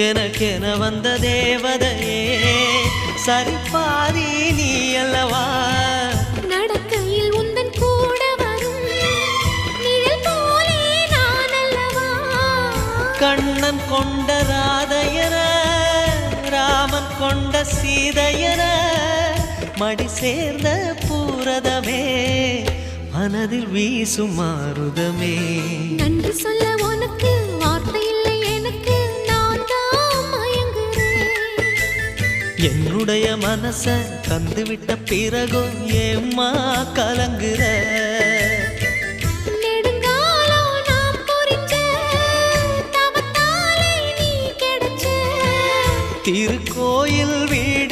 எனக்கென வந்த தேவதையே சரிபாதி நீ அல்லவா நடக்கையில் உந்தன் கூட வரும் நிழல் போலே நான் அல்லவா கண்ணன் கொண்ட ராதையர ராமன் கொண்ட சீதையர மடி சேர்ந்த பூரதமே மனதில் வீசும் மாருதமே நன்றி சொல்ல உனக்கு வார்த்தை இல்லை எனக்கு நான் தான் மயங்குறேன் என்னுடைய மனச தந்துவிட்ட பிறகும் ஏம்மா கலங்குற நெடுங்காலம் நான் பொறிச்ச தவத்தாலே நீ கிடைச்ச திருக்கோயில் வீடு